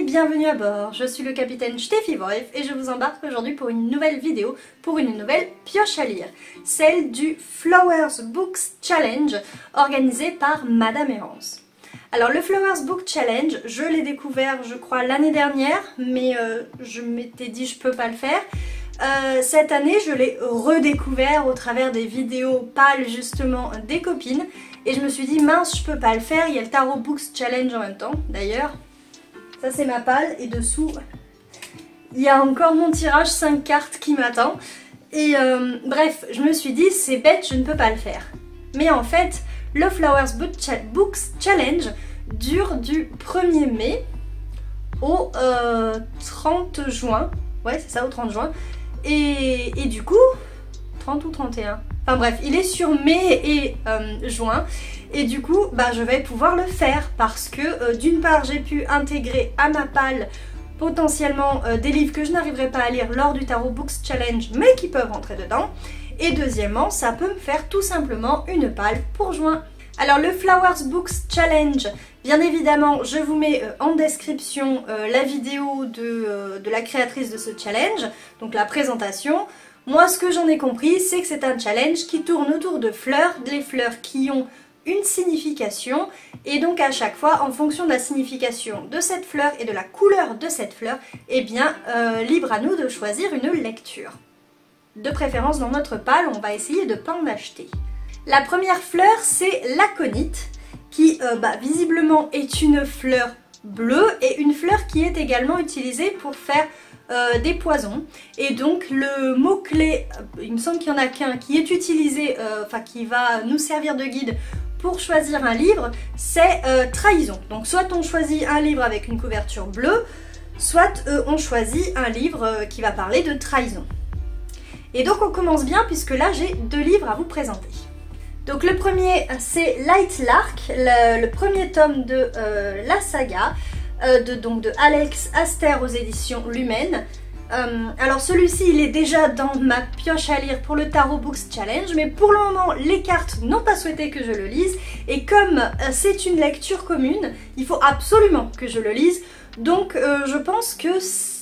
bienvenue à bord, je suis le capitaine Steffi Wolf et je vous embarque aujourd'hui pour une nouvelle vidéo, pour une nouvelle pioche à lire, celle du Flowers Books Challenge organisé par Madame Errance. Alors le Flowers Book Challenge, je l'ai découvert je crois l'année dernière, mais je m'étais dit je peux pas le faire. Cette année je l'ai redécouvert au travers des vidéos pâles justement des copines et je me suis dit mince je peux pas le faire, il y a le Tarot Books Challenge en même temps d'ailleurs. Ça c'est ma palle et dessous il y a encore mon tirage 5 cartes qui m'attend. Et bref, je me suis dit c'est bête, je ne peux pas le faire. Mais en fait, le Flowers Books Challenge dure du 1er mai au 30 juin. Ouais c'est ça, au 30 juin. Et du coup, 30 ou 31. Enfin bref, il est sur mai et juin. Et du coup, bah, je vais pouvoir le faire parce que d'une part, j'ai pu intégrer à ma palle potentiellement des livres que je n'arriverai pas à lire lors du Tarot Books Challenge, mais qui peuvent rentrer dedans. Et deuxièmement, ça peut me faire tout simplement une palle pour juin. Alors le Flowers Books Challenge, bien évidemment, je vous mets en description la vidéo de la créatrice de ce challenge, donc la présentation. Moi, ce que j'en ai compris, c'est que c'est un challenge qui tourne autour de fleurs, les fleurs qui ont une signification, et donc à chaque fois, en fonction de la signification de cette fleur et de la couleur de cette fleur, eh bien, libre à nous de choisir une lecture. De préférence dans notre palle, on va essayer de ne pas en acheter. La première fleur, c'est l'aconite, qui visiblement est une fleur bleue et une fleur qui est également utilisée pour faire des poisons. Et donc le mot-clé, il me semble qu'il n'y en a qu'un, qui est utilisé, qui va nous servir de guide pour choisir un livre, c'est trahison. Donc soit on choisit un livre avec une couverture bleue, soit on choisit un livre qui va parler de trahison. Et donc on commence bien puisque là j'ai 2 livres à vous présenter. Donc le premier c'est Light Lark, le premier tome de la saga, de Alex Aster aux éditions Lumen. Alors celui-ci il est déjà dans ma pioche à lire pour le Tarot Books Challenge, mais pour le moment les cartes n'ont pas souhaité que je le lise, et comme c'est une lecture commune, il faut absolument que je le lise. Donc je pense que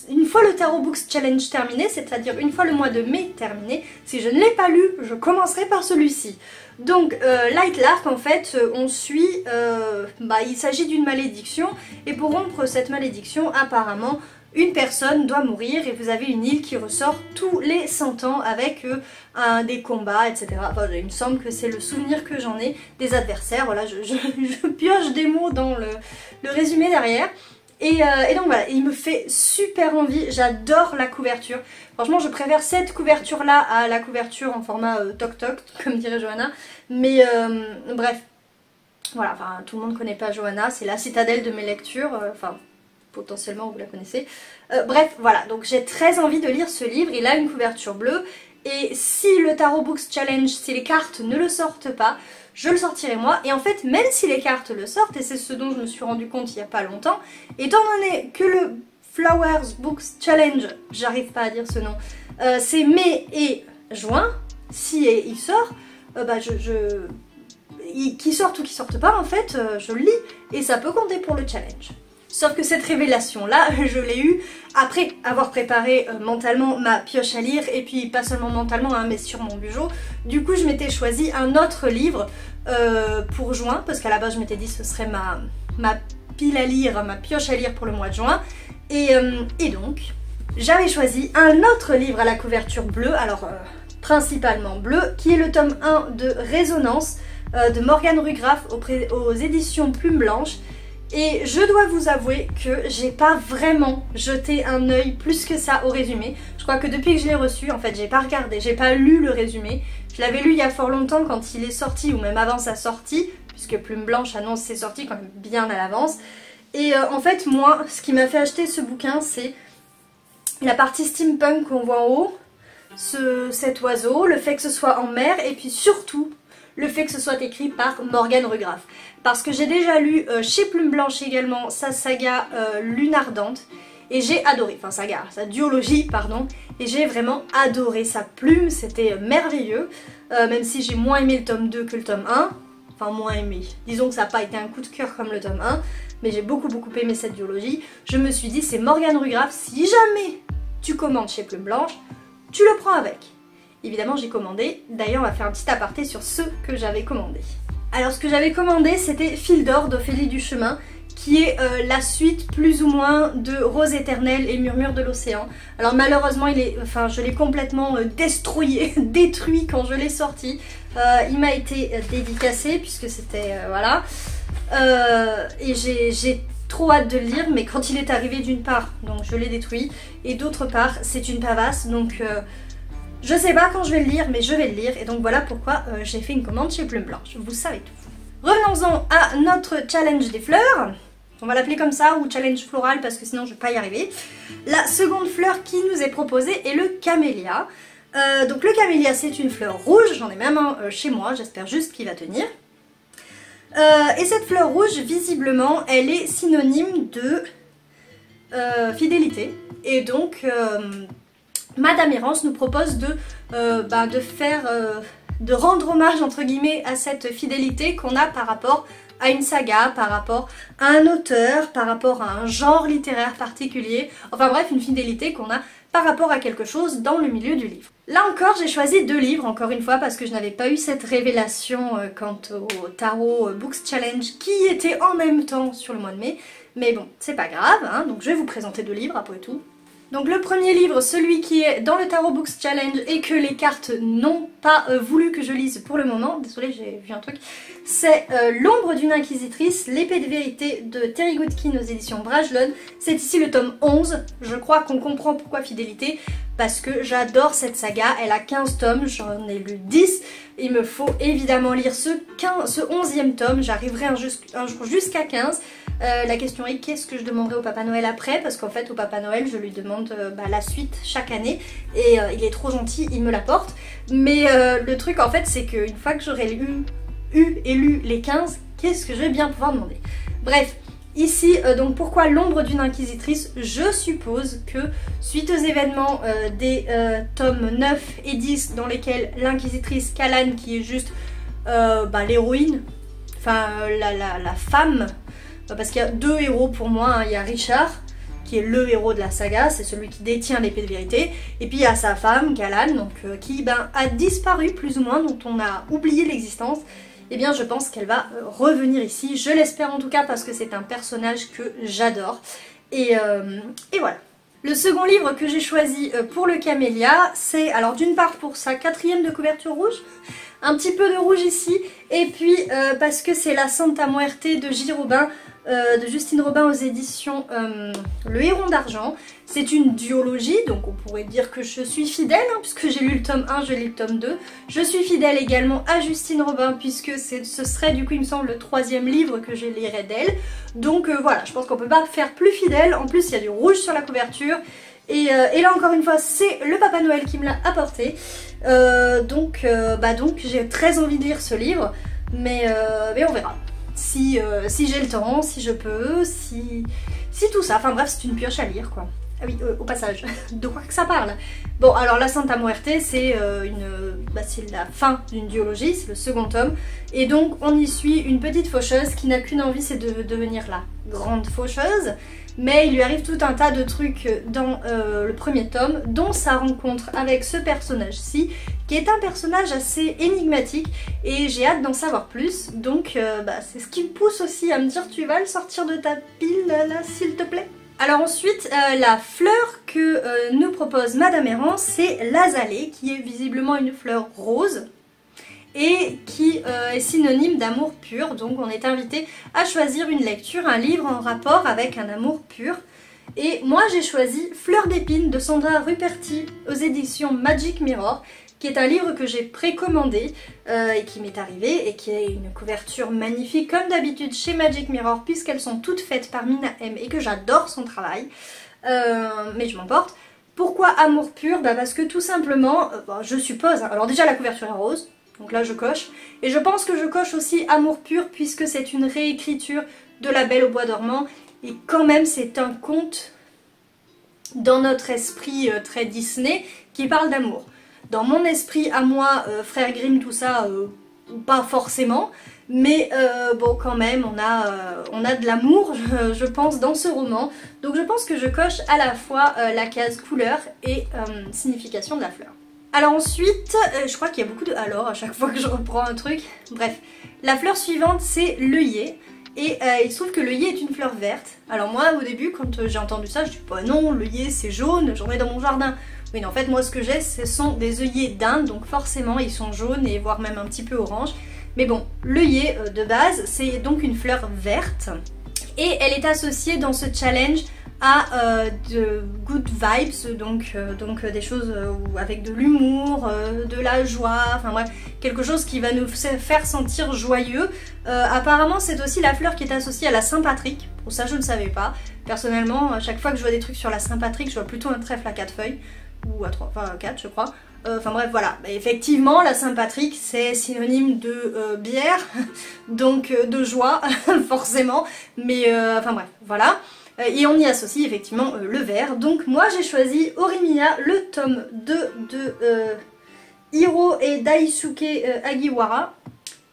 une fois le Tarot Books Challenge terminé, c'est-à-dire une fois le mois de mai terminé, si je ne l'ai pas lu, je commencerai par celui-ci. Donc Light Lark, en fait, on suit, il s'agit d'une malédiction, et pour rompre cette malédiction, apparemment, une personne doit mourir et vous avez une île qui ressort tous les 100 ans avec des combats, etc. Enfin, il me semble que c'est le souvenir que j'en ai des adversaires. Voilà, je pioche des mots dans le résumé derrière. Et donc voilà, il me fait super envie, j'adore la couverture. Franchement, je préfère cette couverture-là à la couverture en format toc-toc, comme dirait Johanna. Mais bref, voilà, enfin, tout le monde ne connaît pas Johanna, c'est la citadelle de mes lectures, potentiellement vous la connaissez. Bref, voilà, donc j'ai très envie de lire ce livre, il a une couverture bleue, et si le Tarot Books Challenge, si les cartes ne le sortent pas, je le sortirai moi. Et en fait, même si les cartes le sortent, et c'est ce dont je me suis rendu compte il n'y a pas longtemps, étant donné que le Flowers Books Challenge, j'arrive pas à dire ce nom, c'est mai et juin, si il sort, qu'il sorte ou qu'il sorte pas, en fait, je le lis, et ça peut compter pour le challenge. Sauf que cette révélation-là, je l'ai eue après avoir préparé mentalement ma pioche à lire, et puis pas seulement mentalement, hein, mais sur mon bureau. Du coup, je m'étais choisi un autre livre pour juin, parce qu'à la base, je m'étais dit que ce serait ma pile à lire, ma pioche à lire pour le mois de juin. Et donc, j'avais choisi un autre livre à la couverture bleue, alors principalement bleu, qui est le tome 1 de Résonance de Morgane Rugraff aux éditions Plume Blanche. Et je dois vous avouer que j'ai pas vraiment jeté un œil plus que ça au résumé. Je crois que depuis que je l'ai reçu, en fait, j'ai pas regardé, j'ai pas lu le résumé. Je l'avais lu il y a fort longtemps quand il est sorti, ou même avant sa sortie, puisque Plume Blanche annonce ses sorties quand même bien à l'avance. Et en fait, moi, ce qui m'a fait acheter ce bouquin, c'est la partie steampunk qu'on voit en haut, cet oiseau, le fait que ce soit en mer, et puis surtout le fait que ce soit écrit par Morgane Rugraff. Parce que j'ai déjà lu chez Plume Blanche également sa saga Lune Ardente, et j'ai adoré, enfin sa duologie, pardon, et j'ai vraiment adoré sa plume, c'était merveilleux, même si j'ai moins aimé le tome 2 que le tome 1, enfin moins aimé, disons que ça n'a pas été un coup de cœur comme le tome mais j'ai beaucoup aimé cette duologie. Je me suis dit c'est Morgane Rugrave, si jamais tu commandes chez Plume Blanche, tu le prends avec. Évidemment j'ai commandé, d'ailleurs on va faire un petit aparté sur ce que j'avais commandé. Alors ce que j'avais commandé c'était Fil d'or d'Ophélie Duchemin, qui est la suite plus ou moins de Rose éternelle et Murmure de l'océan. Alors malheureusement je l'ai complètement détruit quand je l'ai sorti. Il m'a été dédicacé puisque c'était voilà. Et j'ai trop hâte de le lire, mais quand il est arrivé d'une part, donc je l'ai détruit, et d'autre part c'est une pavasse, donc je sais pas quand je vais le lire, mais je vais le lire, et donc voilà pourquoi j'ai fait une commande chez Plume Blanche, vous savez tout. Revenons-en à notre challenge des fleurs. On va l'appeler comme ça, ou challenge floral, parce que sinon je vais pas y arriver. La seconde fleur qui nous est proposée est le camélia. Donc le camélia c'est une fleur rouge, j'en ai même un chez moi, j'espère juste qu'il va tenir. Et cette fleur rouge, visiblement, elle est synonyme de fidélité. Et donc, Madame Errance nous propose de rendre hommage, entre guillemets, à cette fidélité qu'on a par rapport à une saga, par rapport à un auteur, par rapport à un genre littéraire particulier. Enfin bref, une fidélité qu'on a par rapport à quelque chose dans le milieu du livre. Là encore, j'ai choisi 2 livres, encore une fois, parce que je n'avais pas eu cette révélation quant au Tarot Books Challenge qui était en même temps sur le mois de mai. Mais bon, c'est pas grave, hein, donc je vais vous présenter 2 livres après tout. Donc le premier livre, celui qui est dans le Tarot Books Challenge et que les cartes n'ont pas voulu que je lise pour le moment, désolée j'ai vu un truc, c'est L'ombre d'une inquisitrice, l'épée de vérité de Terry Goodkin aux éditions Brajlon. C'est ici le tome 11, je crois qu'on comprend pourquoi fidélité, parce que j'adore cette saga, elle a 15 tomes, j'en ai lu 10, il me faut évidemment lire ce 11e tome, j'arriverai un jour jusqu'à 15. La question est qu'est-ce que je demanderai au Papa Noël après, parce qu'en fait au Papa Noël je lui demande la suite chaque année et il est trop gentil, il me l'apporte. Mais le truc en fait c'est qu'une fois que j'aurai lu les 15, qu'est-ce que je vais bien pouvoir demander? Bref, ici donc pourquoi l'ombre d'une inquisitrice? Je suppose que suite aux événements des tomes 9 et 10 dans lesquels l'inquisitrice Callanne, qui est juste l'héroïne, enfin la femme, parce qu'il y a 2 héros pour moi, hein. Il y a Richard qui est le héros de la saga, c'est celui qui détient l'épée de vérité, et puis il y a sa femme Callanne, donc qui a disparu plus ou moins, dont on a oublié l'existence. Et bien je pense qu'elle va revenir ici, je l'espère en tout cas, parce que c'est un personnage que j'adore. Et voilà. Le second livre que j'ai choisi pour le camélia, c'est alors d'une part pour sa 4e de couverture rouge, un petit peu de rouge ici, et puis parce que c'est la Santa Muerte de J. Robin, de Justine Robin aux éditions Le Héron d'Argent. C'est une duologie, donc on pourrait dire que je suis fidèle, hein, puisque j'ai lu le tome 1, j'ai lu le tome 2. Je suis fidèle également à Justine Robin, puisque ce serait du coup il me semble le 3e livre que je lirais d'elle. Donc voilà, je pense qu'on peut pas faire plus fidèle. En plus il y a du rouge sur la couverture. Et là encore une fois c'est le Papa Noël qui me l'a apporté. Donc j'ai très envie de lire ce livre, mais on verra. Si j'ai le temps, si je peux, si tout ça, enfin bref c'est une pioche à lire quoi. Ah oui, au passage, de quoi que ça parle? Bon alors la Santa Muerte c'est la fin d'une duologie, c'est le second tome, et donc on y suit une petite faucheuse qui n'a qu'une envie, c'est de devenir la grande faucheuse, mais il lui arrive tout un tas de trucs dans le premier tome, dont sa rencontre avec ce personnage-ci, qui est un personnage assez énigmatique, et j'ai hâte d'en savoir plus, donc c'est ce qui me pousse aussi à me dire tu vas le sortir de ta pile là s'il te plaît. Alors ensuite, la fleur que nous propose Madame Errance, c'est l'azalée, qui est visiblement une fleur rose et qui est synonyme d'amour pur. Donc on est invité à choisir une lecture, un livre en rapport avec un amour pur. Et moi j'ai choisi Fleur d'épine de Sandra Ruperti aux éditions Magic Mirror, qui est un livre que j'ai précommandé et qui m'est arrivé, et qui a une couverture magnifique comme d'habitude chez Magic Mirror, puisqu'elles sont toutes faites par Mina M et que j'adore son travail, mais je m'emporte. Pourquoi amour pur? Parce que tout simplement, je suppose, hein, alors déjà la couverture est rose, donc là je coche, et je pense que je coche aussi amour pur puisque c'est une réécriture de La Belle au bois dormant, et quand même c'est un conte dans notre esprit très Disney qui parle d'amour. Dans mon esprit à moi, Frère Grimm, tout ça, pas forcément, mais bon quand même on a de l'amour je pense dans ce roman, donc je pense que je coche à la fois la case couleur et signification de la fleur. Alors ensuite, je crois qu'il y a beaucoup de alors à chaque fois que je reprends un truc, bref. La fleur suivante c'est l'œillet. Et il se trouve que l'œillet est une fleur verte. Alors moi au début quand j'ai entendu ça je dis bah non, l'œillet c'est jaune, j'en ai dans mon jardin. Oui mais en fait moi ce que j'ai ce sont des œillets d'Inde, donc forcément ils sont jaunes et voire même un petit peu orange. Mais bon, l'œillet de base c'est donc une fleur verte. Et elle est associée dans ce challenge à de good vibes, donc des choses avec de l'humour, de la joie, enfin bref, quelque chose qui va nous faire sentir joyeux. Apparemment c'est aussi la fleur qui est associée à la Saint-Patrick, pour ça je ne savais pas. Personnellement, à chaque fois que je vois des trucs sur la Saint-Patrick, je vois plutôt un trèfle à 4 feuilles, ou à 3, enfin 4 je crois. Enfin bref voilà, effectivement la Saint-Patrick c'est synonyme de bière, donc de joie forcément, mais enfin bref voilà. Et on y associe effectivement le vert. Donc moi j'ai choisi Horimiya, le tome 2 de Hiro et Daisuke Agiwara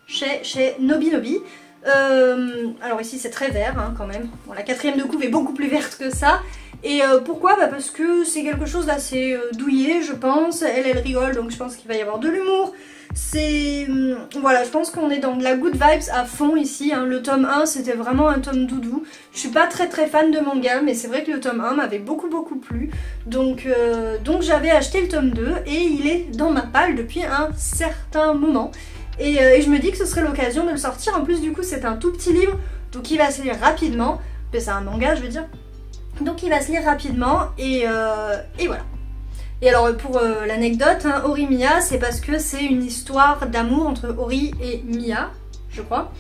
chez Nobinobi. Alors ici c'est très vert hein, quand même. Bon, la 4ème de couve est beaucoup plus verte que ça. Et pourquoi? Bah parce que c'est quelque chose d'assez douillet je pense. Elle rigole donc je pense qu'il va y avoir de l'humour. C'est... voilà, je pense qu'on est dans de la good vibes à fond ici, hein. Le tome 1 c'était vraiment un tome doudou. Je suis pas très fan de manga, mais c'est vrai que le tome 1 m'avait beaucoup plu. Donc j'avais acheté le tome 2 et il est dans ma palle depuis un certain moment. Et je me dis que ce serait l'occasion de le sortir. En plus du coup c'est un tout petit livre, donc il va se lire rapidement. C'est un manga je veux dire. Donc il va se lire rapidement et voilà. Et alors pour l'anecdote, hein, Horimiya c'est parce que c'est une histoire d'amour entre Hori et Miya, je crois.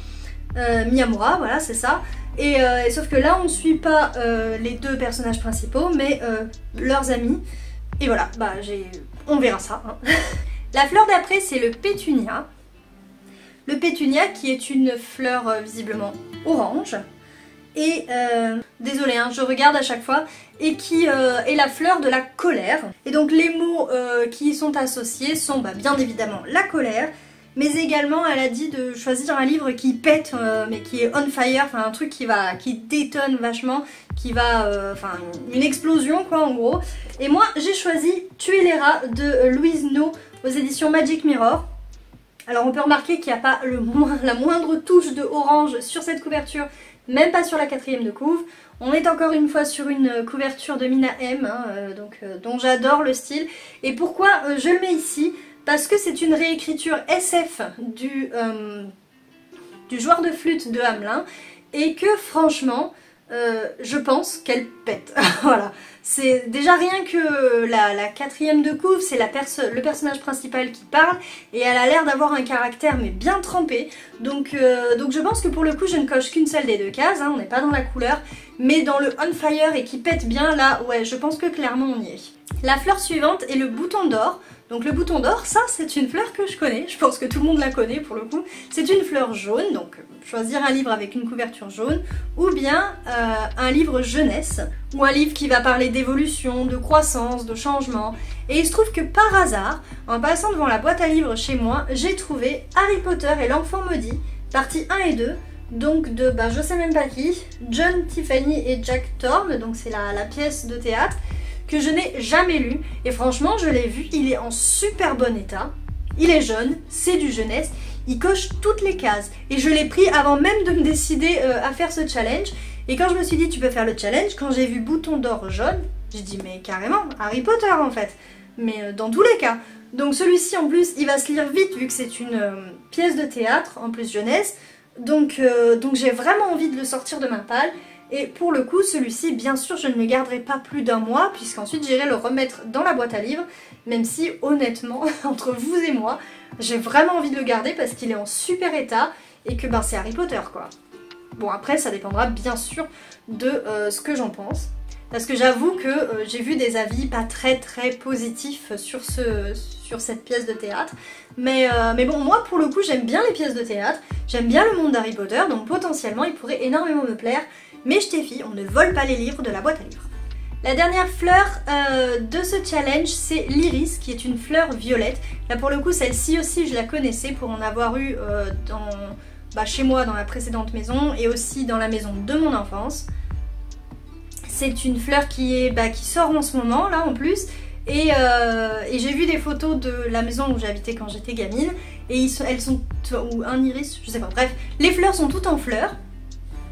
Miyamura, voilà c'est ça. Et sauf que là on ne suit pas les deux personnages principaux mais leurs amis. Et voilà, bah on verra ça. Hein. La fleur d'après c'est le pétunia. Le pétunia qui est une fleur visiblement orange. Et désolée hein, je regarde à chaque fois, et qui est la fleur de la colère. Et donc les mots qui y sont associés sont bah, bien évidemment la colère, mais également elle a dit de choisir un livre qui pète mais qui est on fire, enfin un truc qui détonne vachement, qui va, enfin une explosion quoi en gros. Et moi j'ai choisi Tuer les rats de Louise No aux éditions Magic Mirror. Alors on peut remarquer qu'il n'y a pas la moindre touche de orange sur cette couverture, même pas sur la 4ème de couve. On est encore une fois sur une couverture de Mina M, hein, dont j'adore le style. Et pourquoi je le mets ici? Parce que c'est une réécriture SF du joueur de flûte de Hamelin, et que franchement, je pense qu'elle pète. Voilà. C'est déjà rien que la 4ème de couve, c'est le personnage principal qui parle, et elle a l'air d'avoir un caractère mais bien trempé. Donc je pense que pour le coup je ne coche qu'une seule des deux cases, hein, on n'est pas dans la couleur, mais dans le on fire et qui pète bien là, ouais je pense que clairement on y est. La fleur suivante est le bouton d'or. Donc le bouton d'or, ça c'est une fleur que je connais, je pense que tout le monde la connaît pour le coup. C'est une fleur jaune, donc choisir un livre avec une couverture jaune, ou bien un livre jeunesse, ou un livre qui va parler d'évolution, de croissance, de changement. Et il se trouve que par hasard, en passant devant la boîte à livres chez moi, j'ai trouvé Harry Potter et l'enfant maudit, partie 1 et 2, donc de, je sais même pas qui, John Tiffany et Jack Thorne, donc c'est la pièce de théâtre, que je n'ai jamais lu, et franchement je l'ai vu, il est en super bon état, il est jeune, c'est du jeunesse, il coche toutes les cases, et je l'ai pris avant même de me décider à faire ce challenge. Et quand je me suis dit tu peux faire le challenge, quand j'ai vu bouton d'or jaune, j'ai dit mais carrément Harry Potter en fait, mais dans tous les cas. Donc celui-ci en plus il va se lire vite vu que c'est une pièce de théâtre, en plus jeunesse, donc j'ai vraiment envie de le sortir de ma palle. Et pour le coup, celui-ci, bien sûr, je ne le garderai pas plus d'un mois, puisqu'ensuite j'irai le remettre dans la boîte à livres, même si, honnêtement, entre vous et moi, j'ai vraiment envie de le garder parce qu'il est en super état, et que c'est Harry Potter, quoi. Bon, après, ça dépendra bien sûr de ce que j'en pense, parce que j'avoue que j'ai vu des avis pas très positifs sur cette pièce de théâtre, mais bon, moi, pour le coup, j'aime bien les pièces de théâtre, j'aime bien le monde d'Harry Potter, donc potentiellement, il pourrait énormément me plaire. Mais je t'ai dit, on ne vole pas les livres de la boîte à livres. La dernière fleur de ce challenge, c'est l'iris, qui est une fleur violette. Là pour le coup, celle-ci aussi, je la connaissais pour en avoir eu chez moi dans la précédente maison et aussi dans la maison de mon enfance. C'est une fleur qui sort en ce moment là en plus. Et j'ai vu des photos de la maison où j'habitais quand j'étais gamine. Et elles sont... ou un iris, je sais pas. Bref, les fleurs sont toutes en fleurs.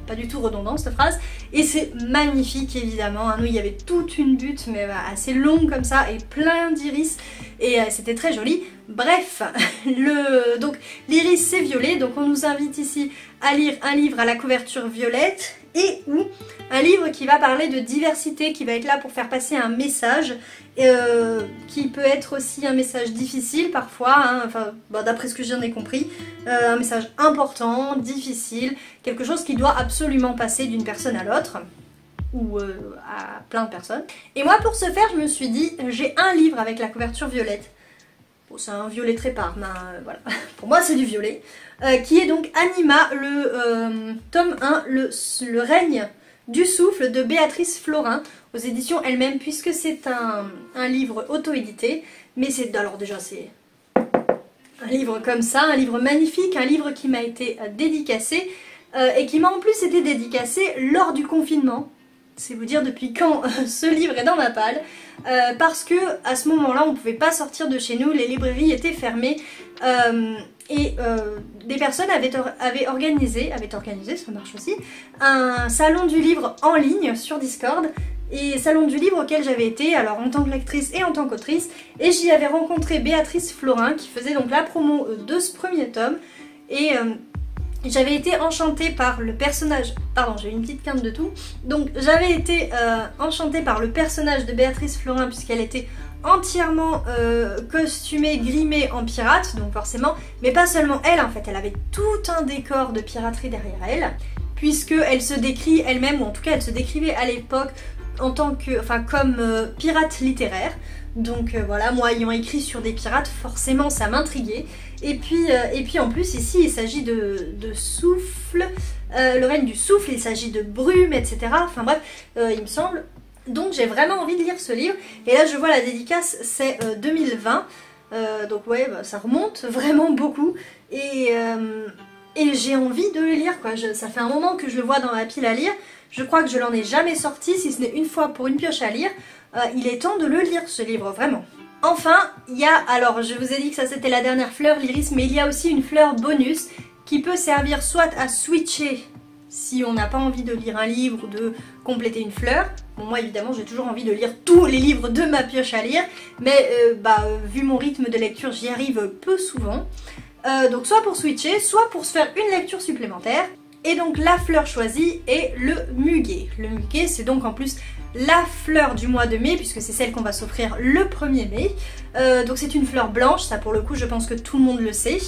Pas du tout redondant cette phrase. Et c'est magnifique évidemment. Nous il y avait toute une butte mais assez longue comme ça et plein d'iris. Et c'était très joli. Bref, donc l'iris c'est violet. Donc on nous invite ici à lire un livre à la couverture violette. Et ou un livre qui va parler de diversité, qui va être là pour faire passer un message, qui peut être aussi un message difficile parfois, hein, enfin d'après ce que j'en ai compris, un message important, difficile, quelque chose qui doit absolument passer d'une personne à l'autre, ou à plein de personnes. Et moi pour ce faire je me suis dit, j'ai un livre avec la couverture violette. Bon, c'est un violet très pâle, voilà. Pour moi c'est du violet. Qui est donc Anima, le tome 1, le règne du souffle de Béatrice Florin, aux éditions Elle-même, puisque c'est un livre auto-édité. Mais c'est, alors déjà c'est un livre comme ça, un livre magnifique, un livre qui m'a été dédicacé, et qui m'a en plus été dédicacé lors du confinement. C'est vous dire depuis quand ce livre est dans ma palle, parce que à ce moment-là on ne pouvait pas sortir de chez nous, les librairies étaient fermées, et des personnes avaient organisé, ça marche aussi, un salon du livre en ligne sur Discord, et salon du livre auquel j'avais été, alors en tant que lectrice et en tant qu'autrice, et j'y avais rencontré Béatrice Florin qui faisait donc la promo de ce premier tome, et j'avais été enchantée par le personnage, pardon j'ai eu une petite quinte de tout, donc j'avais été enchantée par le personnage de Béatrice Florin puisqu'elle était entièrement costumée, grimée en pirate, donc forcément, mais pas seulement elle en fait, elle avait tout un décor de piraterie derrière elle, puisqu'elle se décrit elle-même, ou en tout cas elle se décrivait à l'époque en tant que, comme pirate littéraire. Donc voilà, moi ayant écrit sur des pirates, forcément ça m'intriguait. Et puis en plus ici il s'agit de souffle, le règne du souffle, il s'agit de brume, etc. Enfin bref, il me semble. Donc j'ai vraiment envie de lire ce livre. Et là je vois la dédicace, c'est 2020. Donc ouais, ça remonte vraiment beaucoup. Et j'ai envie de le lire quoi. Ça fait un moment que je le vois dans ma pile à lire. Je crois que je l'en ai jamais sorti, si ce n'est une fois pour une pioche à lire. Il est temps de le lire ce livre, vraiment. Enfin, il y a, alors je vous ai dit que ça c'était la dernière fleur, l'iris, mais il y a aussi une fleur bonus qui peut servir soit à switcher si on n'a pas envie de lire un livre ou de compléter une fleur. Bon, moi évidemment j'ai toujours envie de lire tous les livres de ma pioche à lire, mais vu mon rythme de lecture j'y arrive peu souvent. Donc soit pour switcher, soit pour se faire une lecture supplémentaire. Et donc la fleur choisie est le muguet. Le muguet c'est donc en plus la fleur du mois de mai, puisque c'est celle qu'on va s'offrir le 1er mai. Donc c'est une fleur blanche, ça pour le coup je pense que tout le monde le sait.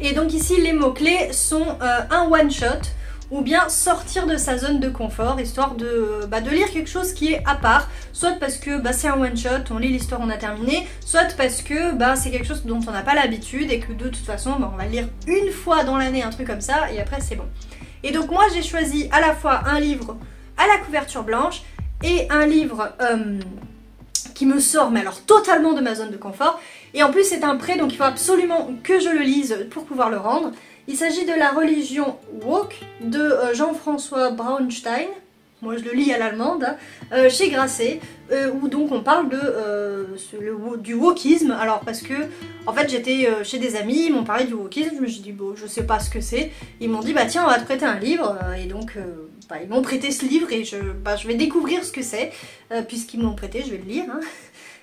Et donc ici les mots-clés sont un one-shot, ou bien sortir de sa zone de confort, histoire de lire quelque chose qui est à part, soit parce que c'est un one-shot, on lit l'histoire, on a terminé, soit parce que c'est quelque chose dont on n'a pas l'habitude et que de toute façon on va le lire une fois dans l'année, un truc comme ça, et après c'est bon. Et donc moi j'ai choisi à la fois un livre à la couverture blanche et un livre qui me sort mais alors totalement de ma zone de confort, et en plus c'est un prêt donc il faut absolument que je le lise pour pouvoir le rendre. Il s'agit de la religion Wok de Jean-François Braunstein, moi je le lis à l'allemande, chez Grasset, où donc on parle du wokisme. Alors parce que en fait j'étais chez des amis, ils m'ont parlé du wokisme, je me suis dit bon je sais pas ce que c'est, ils m'ont dit tiens on va te prêter un livre, et donc ils m'ont prêté ce livre et je vais découvrir ce que c'est, puisqu'ils me l'ont prêté, je vais le lire. Hein.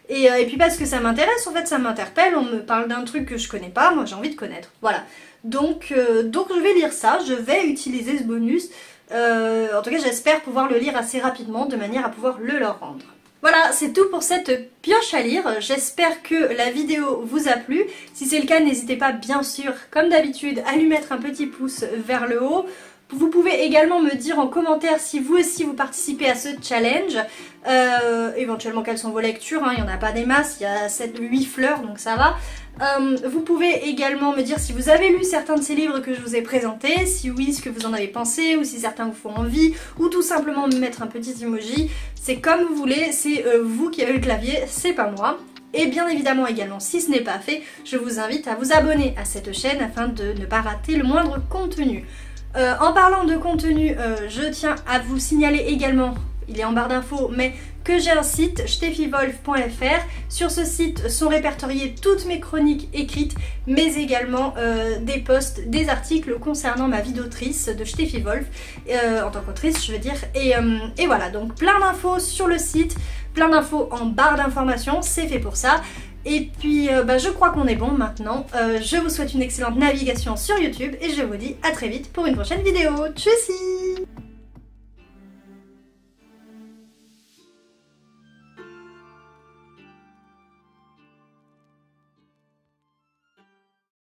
Et puis parce que ça m'intéresse, en fait ça m'interpelle, on me parle d'un truc que je connais pas, moi j'ai envie de connaître, voilà. Donc je vais lire ça, je vais utiliser ce bonus, en tout cas j'espère pouvoir le lire assez rapidement de manière à pouvoir le leur rendre. Voilà, c'est tout pour cette pioche à lire, j'espère que la vidéo vous a plu. Si c'est le cas, n'hésitez pas bien sûr, comme d'habitude, à lui mettre un petit pouce vers le haut. Vous pouvez également me dire en commentaire si vous aussi vous participez à ce challenge, éventuellement quelles sont vos lectures, hein, il n'y en a pas des masses, il y a 7-8 fleurs donc ça va. Vous pouvez également me dire si vous avez lu certains de ces livres que je vous ai présentés, si oui ce que vous en avez pensé, ou si certains vous font envie, ou tout simplement me mettre un petit emoji, c'est comme vous voulez, c'est vous qui avez le clavier, c'est pas moi. Et bien évidemment également, si ce n'est pas fait, je vous invite à vous abonner à cette chaîne afin de ne pas rater le moindre contenu. En parlant de contenu, je tiens à vous signaler également, il est en barre d'infos, mais que j'ai un site, steffiwolf.fr. Sur ce site sont répertoriées toutes mes chroniques écrites, mais également des posts, des articles concernant ma vie d'autrice de Steffi Wolf, en tant qu'autrice je veux dire. Et voilà, donc plein d'infos sur le site, plein d'infos en barre d'informations, c'est fait pour ça. Et puis je crois qu'on est bon maintenant. Je vous souhaite une excellente navigation sur YouTube et je vous dis à très vite pour une prochaine vidéo. Tchussy!